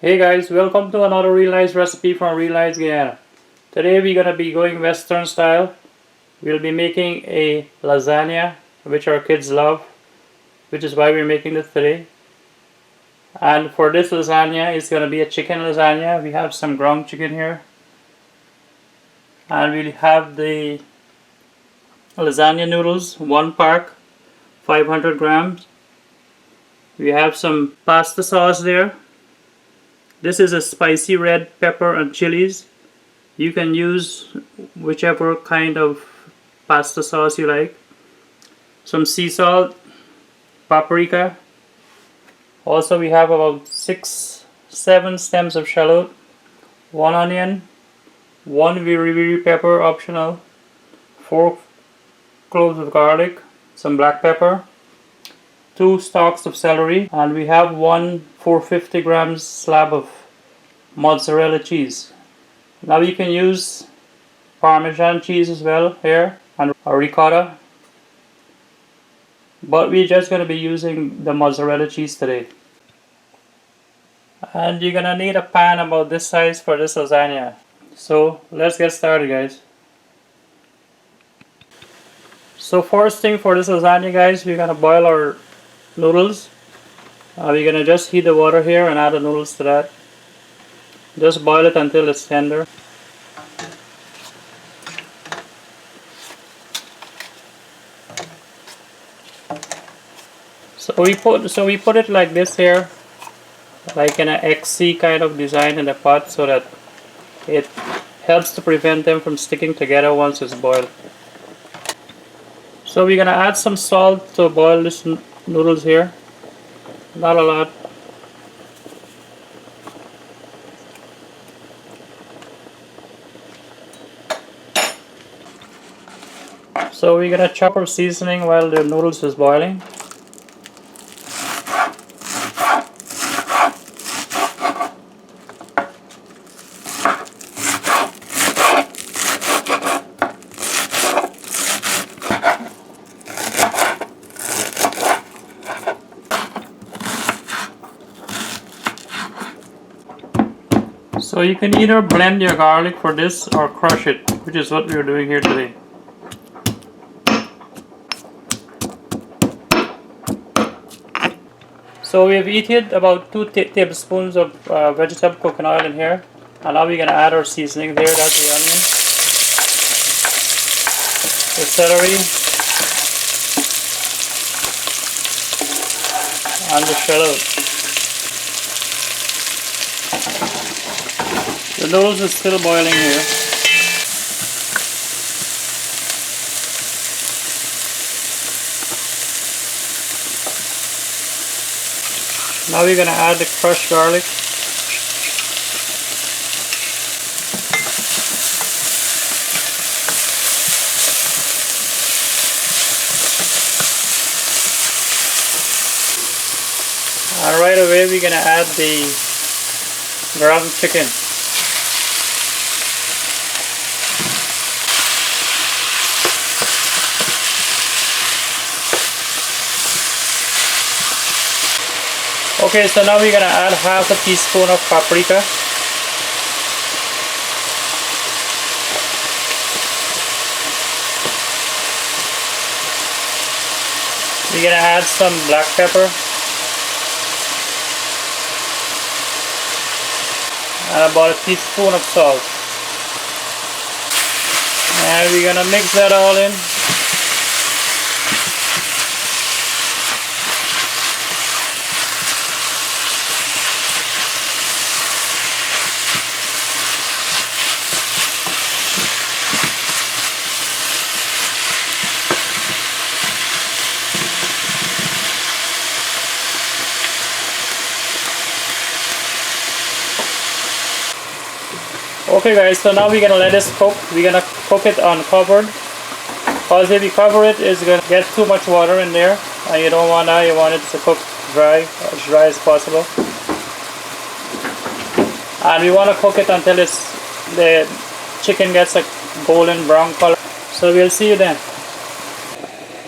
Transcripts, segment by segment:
Hey guys, welcome to another Real Nice recipe from Real Nice Guyana. Today we're gonna be going Western style. We'll be making a lasagna, which our kids love, which is why we're making this today. And for this lasagna, it's gonna be a chicken lasagna. We have some ground chicken here, and we'll have the lasagna noodles, one pack, 500 grams. We have some pasta sauce there. This is a spicy red pepper and chilies. You can use whichever kind of pasta sauce you like. Some sea salt, paprika. Also we have about 6-7 stems of shallot, 1 onion, 1 viri pepper optional, 4 cloves of garlic, some black pepper, 2 stalks of celery, and we have 1 450 grams slab of mozzarella cheese. Now you can use Parmesan cheese as well here and a ricotta, but we're just going to be using the mozzarella cheese today. And you're going to need a pan about this size for this lasagna. So let's get started, guys. So first thing for this lasagna, guys, we're going to boil our noodles. We're going to just heat the water here and add the noodles to that. Just boil it until it's tender. So we put it like this here, like in a XC kind of design in the pot, so that it helps to prevent them from sticking together once it's boiled. So we're gonna add some salt to boil this noodles here. Not a lot. So we're gonna chop our seasoning while the noodles is boiling. So you can either blend your garlic for this or crush it, which is what we're doing here today. So we have heated about 2 tablespoons of vegetable cooking oil in here, and now we're going to add our seasoning there. That's the onion, the celery, and the shallot. The noodles is still boiling here. Now we're going to add the crushed garlic. And right away we're going to add the ground chicken. Okay, so now we're gonna add half a teaspoon of paprika. We're gonna add some black pepper and about a teaspoon of salt. And we're gonna mix that all in. Okay guys, so now we're gonna let this cook. We're gonna cook it uncovered, because if you cover it, it's gonna get too much water in there, and you don't want that. You want it to cook dry, as dry as possible. And we want to cook it until the chicken gets a golden brown color. So we'll see you then.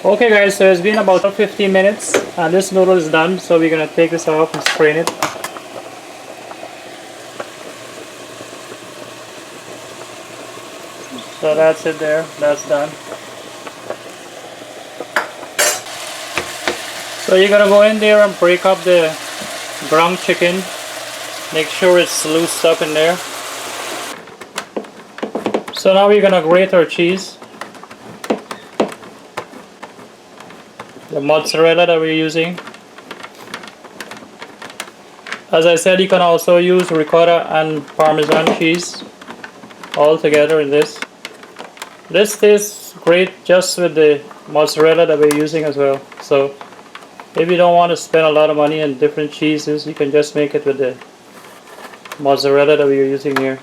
Okay guys, so it's been about 15 minutes and this noodle is done, so we're gonna take this off and strain it. So that's it there, that's done. So you're gonna go in there and break up the ground chicken. Make sure it's loosed up in there. So now we're gonna grate our cheese. The mozzarella that we're using. As I said, you can also use ricotta and Parmesan cheese all together in this. This tastes great just with the mozzarella that we're using as well. So if you don't want to spend a lot of money on different cheeses, you can just make it with the mozzarella that we're using here.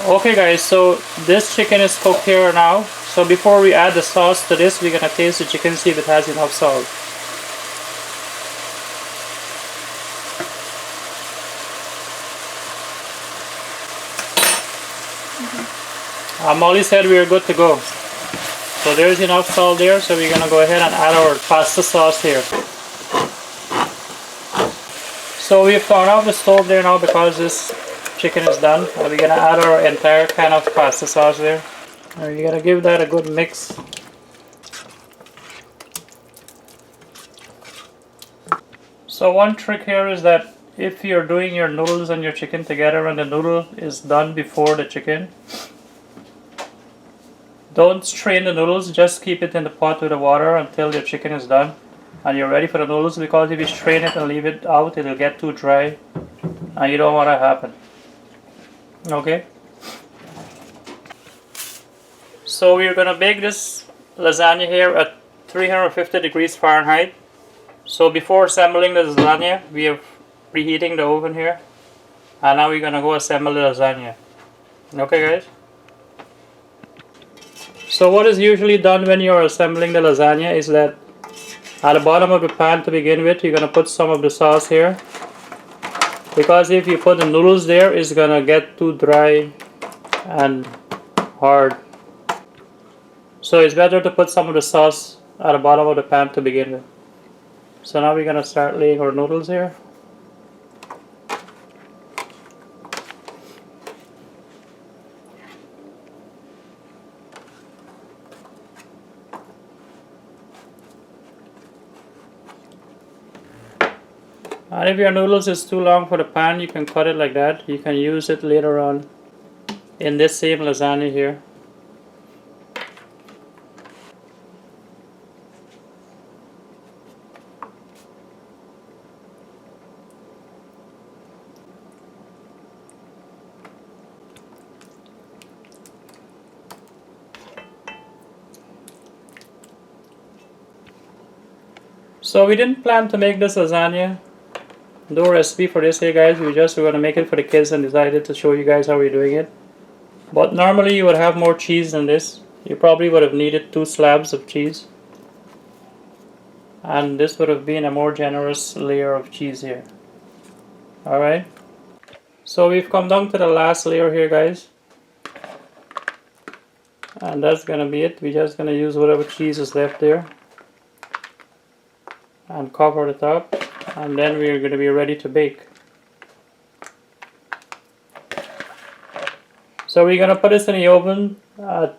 Okay guys, so this chicken is cooked here now. So before we add the sauce to this, we're gonna taste the chicken, see if it has enough salt. Molly said we are good to go. So there's enough salt there, so we're gonna go ahead and add our pasta sauce here. So we've turned off the stove there now because this chicken is done. And we're gonna add our entire can of pasta sauce there. And you're gonna give that a good mix. So one trick here is that if you're doing your noodles and your chicken together and the noodle is done before the chicken, don't strain the noodles, just keep it in the pot with the water until your chicken is done and you're ready for the noodles, because if you strain it and leave it out, it'll get too dry and you don't want that to happen. Okay? So we're gonna bake this lasagna here at 350 degrees Fahrenheit. So before assembling the lasagna, we have preheating the oven here. And now we're gonna go assemble the lasagna. Okay guys? So what is usually done when you're assembling the lasagna is that at the bottom of the pan to begin with, you're gonna put some of the sauce here. Because if you put the noodles there, it's gonna get too dry and hard. So it's better to put some of the sauce at the bottom of the pan to begin with. So now we're gonna start laying our noodles here. And if your noodles is too long for the pan, you can cut it like that. You can use it later on in this same lasagna here. So we didn't plan to make this lasagna. No recipe for this here guys, we're going to make it for the kids and decided to show you guys how we're doing it. But normally you would have more cheese than this. You probably would have needed 2 slabs of cheese. And this would have been a more generous layer of cheese here. Alright. So we've come down to the last layer here guys. And that's going to be it. We're just going to use whatever cheese is left there. And cover the top. And then we're going to be ready to bake. So we're going to put this in the oven at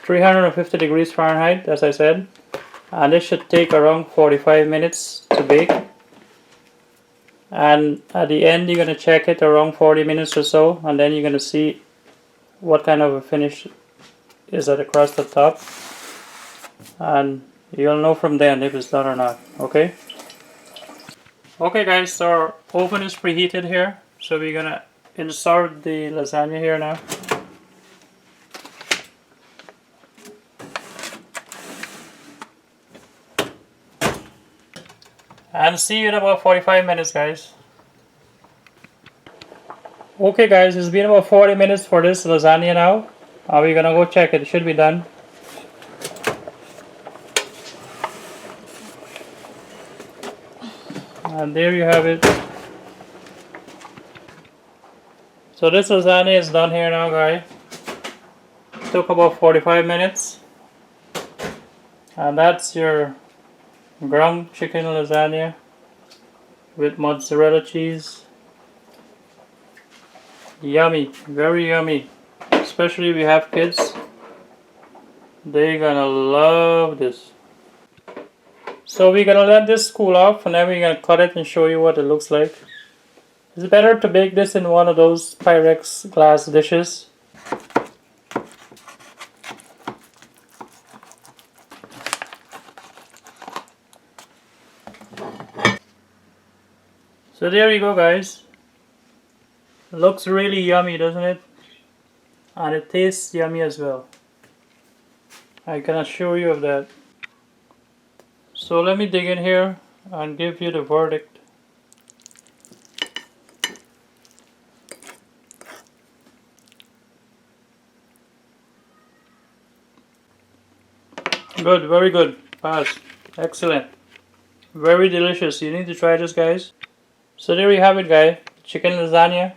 350 degrees Fahrenheit, as I said. And this should take around 45 minutes to bake. And at the end you're going to check it around 40 minutes or so. And then you're going to see what kind of a finish is at the crust at the top. And you'll know from then if it's done or not. Okay? Okay guys, so our oven is preheated here, so we're gonna insert the lasagna here now. And see you in about 45 minutes guys. Okay guys, it's been about 40 minutes for this lasagna now. We're gonna go check it, it should be done. And there you have it. So this lasagna is done here now guys. It took about 45 minutes. And that's your ground chicken lasagna with mozzarella cheese. Yummy, very yummy. Especially if you have kids, they're gonna love this. So we're gonna let this cool off and then we're gonna cut it and show you what it looks like. It's better to bake this in one of those Pyrex glass dishes. So there you go, guys. It looks really yummy, doesn't it? And it tastes yummy as well. I can assure you of that. So let me dig in here and give you the verdict. Good, very good. Pass. Excellent. Very delicious. You need to try this, guys. So there you have it, guys. Chicken lasagna.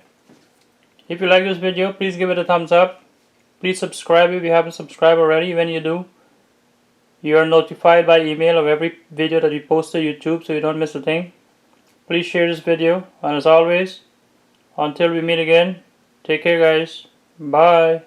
If you like this video, please give it a thumbs up. Please subscribe if you haven't subscribed already. When you do, you are notified by email of every video that we post to YouTube so you don't miss a thing. Please share this video. And as always, until we meet again, take care, guys. Bye.